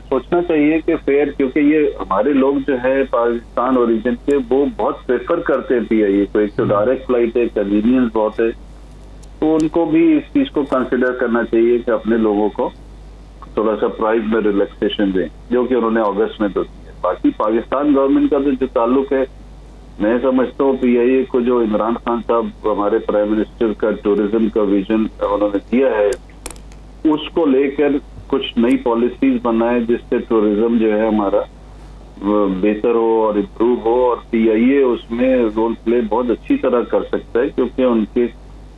سوچنا چاہیے کہ فیئر, کیونکہ یہ ہمارے لوگ جو ہے پاکستان اوریجن کے, وہ بہت پریفر کرتے ہیں پی آئی اے کو. ایک تو ڈائریکٹ فلائٹ ہے, کنوینئنس بہت ہے, تو ان کو بھی اس چیز کو کنسیڈر کرنا چاہیے کہ اپنے لوگوں کو تھوڑا سا پرائز میں ریلیکسیشن دیں, جو کہ انہوں نے اگست میں تو دی ہے. باقی پاکستان گورنمنٹ کا جو تعلق ہے, میں سمجھتا ہوں پی آئی اے کو جو عمران خان صاحب ہمارے پرائم منسٹر کا ٹورزم کا ویژن انہوں نے دیا ہے, اس کو لے کر کچھ نئی پالیسیز بنائے جس سے ٹورزم جو ہے ہمارا بہتر ہو اور امپروو ہو. اور پی آئی اے اس میں رول پلے بہت اچھی طرح کر سکتا ہے, کیونکہ ان کے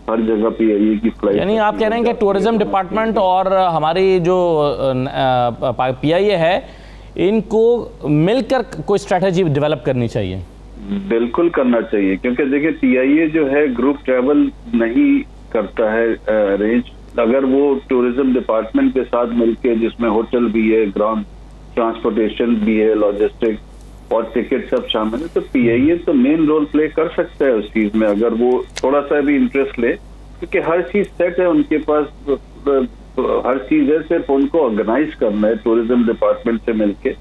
ہر جگہ پی آئی اے کی فلائٹ. یعنی آپ کہہ رہے ہیں کہ ٹورزم ڈپارٹمنٹ اور ہماری جو پی آئی اے ہے, ان کو مل کر کوئی اسٹریٹجی ڈیولپ کرنی چاہیے. بالکل کرنا چاہیے, کیونکہ دیکھیں پی آئی اے جو ہے گروپ ٹریول نہیں کرتا ہے ارینج. اگر وہ ٹورزم ڈپارٹمنٹ کے ساتھ مل کے, جس میں ہوٹل بھی ہے, گراؤنڈ ٹرانسپورٹیشن بھی ہے, لاجسٹک, اور ٹکٹ سب شامل ہے. تو پی آئی اے تو مین رول پلے کر سکتا ہے اس چیز میں اگر وہ تھوڑا سا بھی انٹرسٹ لے, کیونکہ ہر چیز سیٹ ہے ان کے پاس, ہر چیز ہے, صرف ان کو آرگنائز کرنا ہے ٹورزم ڈپارٹمنٹ سے مل کے.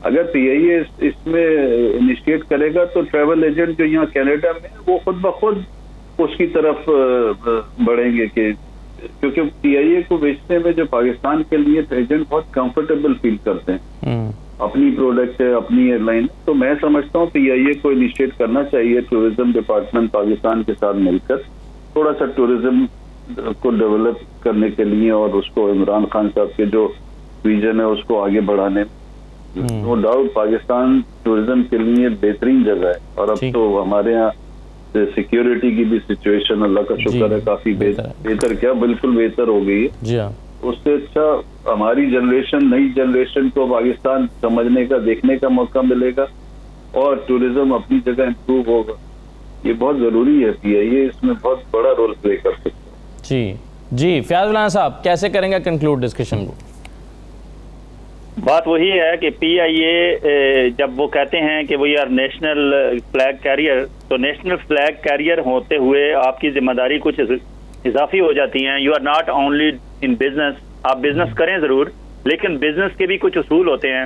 اگر پی آئی اے اس میں انیشیٹ کرے گا تو ٹریول ایجنٹ جو یہاں کینیڈا میں وہ خود بخود اس کی طرف بڑھیں گے, کہ کیونکہ پی آئی اے کو بیچنے میں جو پاکستان کے لیے ایجنٹ بہت کمفرٹیبل فیل کرتے ہیں, اپنی پروڈکٹ ہے, اپنی ایئر لائن. تو میں سمجھتا ہوں پی آئی اے کو انیشیٹ کرنا چاہیے ٹورزم ڈپارٹمنٹ پاکستان کے ساتھ مل کر تھوڑا سا ٹورزم کو ڈیولپ کرنے کے لیے, اور اس کو عمران خان صاحب کے جو ویژن ہے اس کو آگے بڑھانے. نو ڈاؤٹ پاکستان ٹورزم کے لیے بہترین جگہ ہے, اور اب تو ہمارے یہاں سیکیورٹی کی بھی سچویشن اللہ کا شکر ہے کافی بہتر, کیا بالکل بہتر ہو گئی ہے. اس سے اچھا ہماری جنریشن, نئی جنریشن کو پاکستان سمجھنے کا, دیکھنے کا موقع ملے گا, اور ٹورزم اپنی جگہ امپروو ہوگا. یہ بہت ضروری ہے, پی آئی اے اس میں بہت بڑا رول پلے کر سکتا ہے. جی فیاض الرحمان صاحب کیسے کریں گے کنکلوڈ ڈسکشن کو؟ بات وہی ہے کہ پی آئی اے جب وہ کہتے ہیں کہ we are national flag carrier, تو نیشنل فلیگ کیریئر ہوتے ہوئے آپ کی ذمہ داری کچھ اضافی ہو جاتی ہیں. You are not only in business, آپ بزنس کریں ضرور, لیکن بزنس کے بھی کچھ اصول ہوتے ہیں.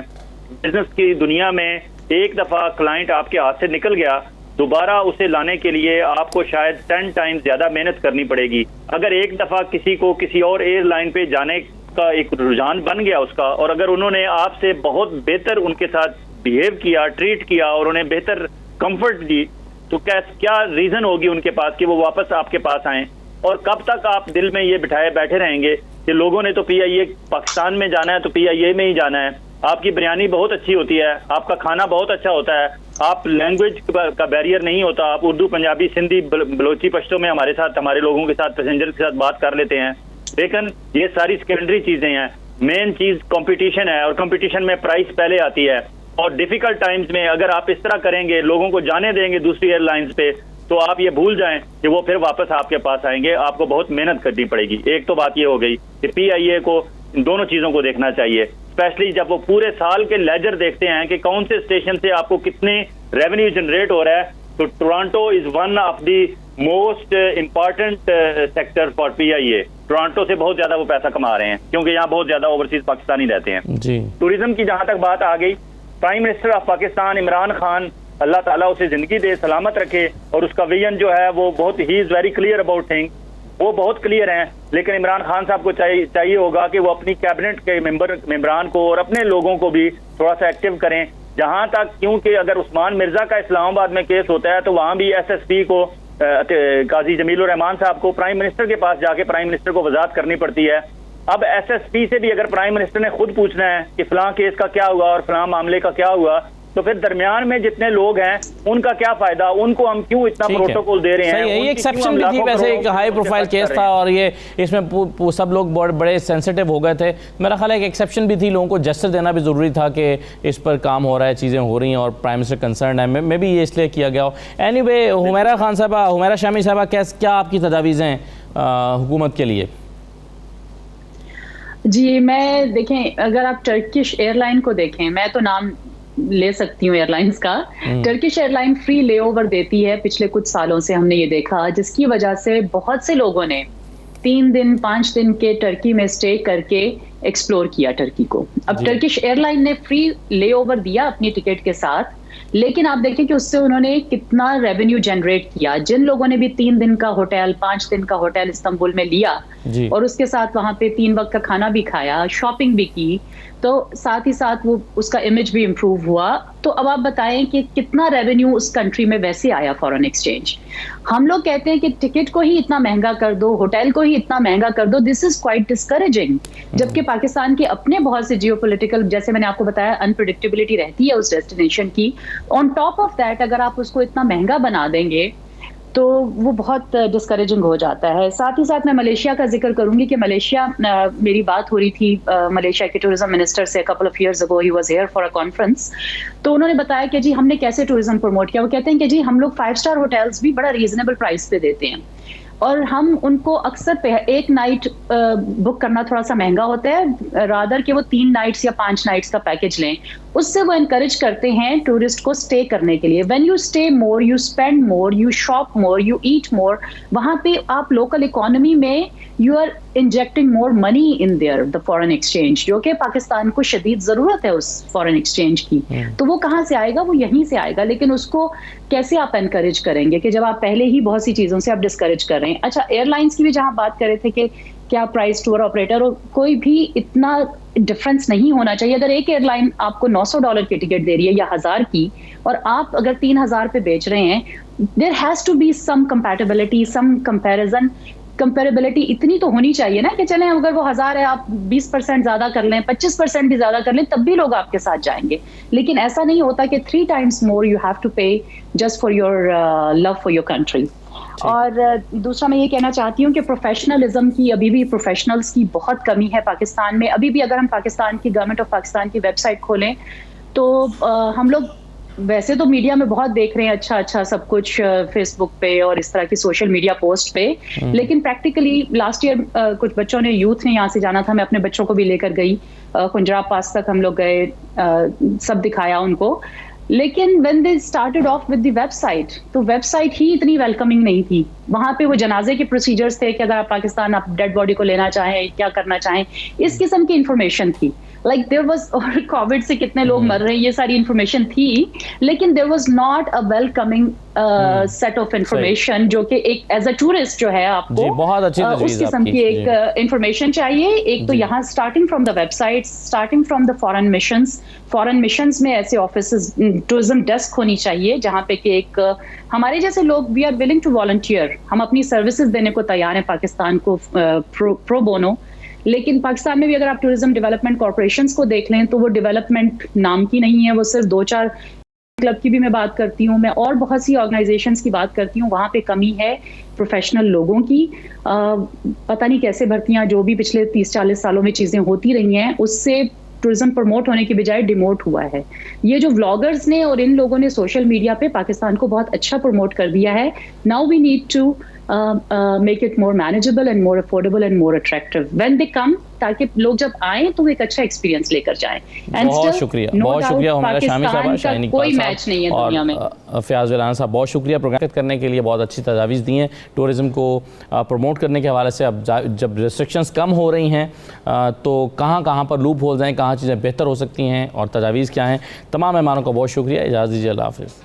بزنس کی دنیا میں ایک دفعہ کلائنٹ آپ کے ہاتھ سے نکل گیا, دوبارہ اسے لانے کے لیے آپ کو شاید 10 ٹائمز زیادہ محنت کرنی پڑے گی. اگر ایک دفعہ کسی کو کسی اور ایئر لائن پہ جانے کا ایک رجحان بن گیا اس کا, اور اگر انہوں نے آپ سے بہت بہتر ان کے ساتھ بیہیو کیا, ٹریٹ کیا, اور انہیں بہتر کمفرٹ دی, تو کیا ریزن ہوگی ان کے پاس کہ وہ واپس آپ کے پاس آئیں؟ اور کب تک آپ دل میں یہ بٹھائے بیٹھے رہیں گے کہ لوگوں نے تو پی آئی اے پاکستان میں جانا ہے تو پی آئی اے میں ہی جانا ہے. آپ کی بریانی بہت اچھی ہوتی ہے, آپ کا کھانا بہت اچھا ہوتا ہے, آپ لینگویج کا بیریئر نہیں ہوتا, آپ اردو, پنجابی, سندھی, بلوچی, پشتو میں ہمارے ساتھ, ہمارے لوگوں کے ساتھ, پیسنجر کے ساتھ بات کر لیتے ہیں. لیکن یہ ساری سیکنڈری چیزیں ہیں. مین چیز کمپٹیشن ہے, اور کمپٹیشن میں پرائس پہلے آتی ہے. اور ڈیفیکلٹ ٹائمز میں اگر آپ اس طرح کریں گے, لوگوں کو جانے دیں گے دوسری ایئر لائنز پہ, تو آپ یہ بھول جائیں کہ وہ پھر واپس آپ کے پاس آئیں گے. آپ کو بہت محنت کرنی پڑے گی. ایک تو بات یہ ہو گئی کہ پی آئی اے کو ان دونوں چیزوں کو دیکھنا چاہیے, اسپیشلی جب وہ پورے سال کے لیجر دیکھتے ہیں کہ کون سے اسٹیشن سے آپ کو کتنے ریونیو جنریٹ ہو رہا ہے. تو Toronto is one of the most important sector for P I a. Toronto سے بہت زیادہ وہ پیسہ کما رہے ہیں, کیونکہ یہاں بہت زیادہ اوورسیز پاکستانی رہتے ہیں. ٹوریزم کی جہاں تک بات آ گئی, prime minister of Pakistan Imran Khan, اللہ تعالیٰ اسے زندگی دے, سلامت رکھے, اور اس کا ویژن جو ہے وہ بہت ہی is very clear about thing, وہ بہت کلیئر ہیں. لیکن عمران خان صاحب کو چاہیے ہوگا کہ وہ اپنی کیبنٹ کے ممبران کو اور اپنے لوگوں کو بھی تھوڑا سا ایکٹیو کریں. جہاں تک, کیونکہ اگر عثمان مرزا کا اسلام آباد میں کیس ہوتا ہے تو وہاں بھی ایس ایس پی کو, قاضی جمیل الرحمان صاحب کو, پرائم منسٹر کے پاس جا کے پرائم منسٹر کو وضاحت کرنی پڑتی ہے. اب ایس ایس پی سے بھی اگر پرائم منسٹر نے خود پوچھنا ہے کہ فلاں کیس کا کیا ہوا اور فلاں معاملے کا کیا ہوا, تو پھر درمیان میں جتنے لوگ ہیں ان کا کیا فائدہ, ان کو ہم کیوں اتنا پروٹوکول دے رہے ہیں. یہ ایکسیپشن بھی تھی, ویسے ایک ہائی پروفائل کیس تھا, اور یہ اس میں سب لوگ بڑے سینسیٹیو ہو گئے تھے. میرا خیال ہے ایک ایکسیپشن بھی تھی, لوگوں کو جسٹس دینا بھی ضروری تھا کہ اس پر کام ہو رہا ہے, چیزیں ہو رہی ہیں, اور پرائم منسٹر کنسرن ہے. میں بھی یہ اس لیے کیا گیا ہو. اینی وے, حمیرہ خان صاحبہ, حمیرہ شامی صاحبہ, کیا آپ کی تجاویز ہیں حکومت کے لیے؟ جی میں دیکھیں, اگر آپ ٹرکش ایئر لائن کو دیکھیں, میں تو نام لے سکتی ہوں ایئر لائنز کا. ٹرکش ایئر لائن فری لے اوور دیتی ہے پچھلے کچھ سالوں سے, ہم نے یہ دیکھا, جس کی وجہ سے بہت سے لوگوں نے 3 دن 5 دن کے ٹرکی میں اسٹے کر کے ایکسپلور کیا ٹرکی کو. اب ٹرکش ایئر لائن نے فری لے اوور دیا اپنی ٹکٹ کے ساتھ, لیکن آپ دیکھیں کہ اس سے انہوں نے کتنا ریونیو جنریٹ کیا. جن لوگوں نے بھی 3 دن کا ہوٹل, 5 دن کا ہوٹل استنبول میں لیا, اور اس کے ساتھ وہاں پہ 3 وقت کا کھانا بھی کھایا, شاپنگ بھی کی, تو ساتھ ہی ساتھ وہ اس کا امیج بھی امپروو ہوا. تو اب آپ بتائیں کہ کتنا ریونیو اس کنٹری میں ویسے آیا فارن ایکسچینج. ہم لوگ کہتے ہیں کہ ٹکٹ کو ہی اتنا مہنگا کر دو, ہوٹل کو ہی اتنا مہنگا کر دو, دس از کوائٹ ڈسکریجنگ. جبکہ پاکستان کے اپنے بہت سے جیو پولیٹیکل, جیسے میں نے آپ کو بتایا, انپریڈکٹیبلٹی رہتی ہے اس ڈیسٹینیشن کی. آن ٹاپ آف دیٹ اگر آپ اس کو اتنا مہنگا بنا دیں گے تو وہ بہت ڈسکریجنگ ہو جاتا ہے. ساتھ ہی ساتھ میں ملیشیا کا ذکر کروں گی کہ ملیشیا, میری بات ہو رہی تھی ملیشیا کے ٹورزم منسٹر سے couple of years ago, he was here for a conference. تو انہوں نے بتایا کہ جی ہم نے کیسے ٹورزم پروموٹ کیا. وہ کہتے ہیں کہ جی ہم لوگ 5 اسٹار ہوٹلس بھی بڑا ریزنیبل پرائس پہ دیتے ہیں. اور ہم ان کو اکثر ایک نائٹ بک کرنا تھوڑا سا مہنگا ہوتا ہے، رادر کہ وہ 3 نائٹس یا 5 نائٹس کا پیکج لیں، اس سے وہ انکریج کرتے ہیں ٹورسٹ کو اسٹے کرنے کے لیے. When you stay more, you spend more, you shop more, you eat more, وہاں پہ آپ لوکل اکانومی میں you are injecting more money in their the foreign exchange, جو کہ پاکستان کو شدید ضرورت ہے اس فارن ایکسچینج کی. تو وہ کہاں سے آئے گا؟ وہ یہیں سے آئے گا. لیکن اس کو کیسے آپ انکریج کریں گے کہ جب آپ پہلے ہی بہت سی چیزوں سے آپ ڈسکریج کر رہے ہیں. اچھا، ایئر لائنس کی بھی جہاں بات کر رہے تھے کہ کیا پرائز ٹور آپریٹر، اور کوئی بھی اتنا ڈفرنس نہیں ہونا چاہیے. اگر ایک ایئر لائن آپ کو $900 کی ٹکٹ دے رہی ہے یا 1000 کی، اور آپ اگر 3000 پہ بیچ رہے ہیں، there has to be some compatibility, some comparability اتنی تو ہونی چاہیے نا کہ چلیں اگر وہ 1000 ہے، آپ 20% زیادہ کر لیں، 25% بھی زیادہ کر لیں، تب بھی لوگ آپ کے ساتھ جائیں گے. لیکن ایسا نہیں ہوتا کہ 3 times more you have to pay just for your love for your country. اور دوسرا میں یہ کہنا چاہتی ہوں کہ پروفیشنلزم کی ابھی بھی پروفیشنلز کی بہت کمی ہے پاکستان میں. ابھی بھی اگر ہم پاکستان کی گورنمنٹ آف پاکستان کی ویب سائٹ کھولیں تو ہم لوگ ویسے تو میڈیا میں بہت دیکھ رہے ہیں اچھا سب کچھ فیس بک پہ اور اس طرح کی سوشل میڈیا پوسٹ پہ، لیکن پریکٹیکلی لاسٹ ایئر کچھ بچوں نے، یوتھ نے یہاں سے جانا تھا، میں اپنے بچوں کو بھی لے کر گئی، کنجراب پاس تک ہم لوگ گئے، سب دکھایا ان کو. لیکن when they started off with the website, تو ویب سائٹ ہی اتنی ویلکمنگ نہیں تھی. وہاں پہ وہ جنازے کے پروسیجرز تھے کہ اگر آپ پاکستان آپ ڈیڈ باڈی کو لینا چاہیں، کیا کرنا چاہیں، اس قسم کی انفارمیشن تھی. لائک دیر واز، اور کووڈ سے کتنے لوگ مر رہے ہیں، یہ ساری انفارمیشن تھی، لیکن there was not a welcoming set of information جو کہ ایک ایز اے ٹورسٹ جو ہے آپ کو بہت اچھی اس قسم کی ایک انفارمیشن چاہیے. ایک تو یہاں starting from the website, starting from the foreign missions میں ایسے آفیسز، ٹورزم ڈیسک ہونی چاہیے جہاں پہ کہ ایک ہمارے جیسے لوگ we are willing to volunteer, ہم اپنی سروسز دینے کو تیار ہیں پاکستان کو پرو بونو. لیکن پاکستان میں بھی اگر آپ ٹورزم ڈیولپمنٹ کارپوریشنز کو دیکھ لیں تو وہ ڈیولپمنٹ نام کی نہیں ہے، وہ صرف 2-4 کلب کی بھی میں بات کرتی ہوں، میں اور بہت سی آرگنائزیشنز کی بات کرتی ہوں. وہاں پہ کمی ہے پروفیشنل لوگوں کی. پتہ نہیں کیسے بھرتیاں جو بھی پچھلے 30-40 سالوں میں چیزیں ہوتی رہی ہیں، اس سے ٹورزم پروموٹ ہونے کی بجائے ڈیموٹ ہوا ہے. یہ جو ولاگرز نے اور ان لوگوں نے سوشل میڈیا پہ پاکستان کو بہت اچھا پروموٹ کر دیا ہے. Now we need to make it more manageable and more affordable and more attractive when they come, تاکہ لوگ جب آئیں تو وہ ایک اچھا ایکسپیرینس لے کر جائیں. بہت شکریہ ہمیرا شامی صاحبہ، شاہین کوئی میچ نہیں ہے دنیا میں. فیاض ویلان صاحب بہت شکریہ پروگرام کرنے کے لیے، بہت اچھی تجاویز دی ہیں ٹورزم کو پروموٹ کرنے کے حوالے سے. اب جب ریسٹرکشنز کم ہو رہی ہیں تو کہاں پر لوپ ہولز ہیں، کہاں چیزیں بہتر ہو سکتی ہیں اور تجاویز کیا ہیں. تمام مہمانوں کا بہت شکریہ، اجازت دیجیے، اللہ حافظ.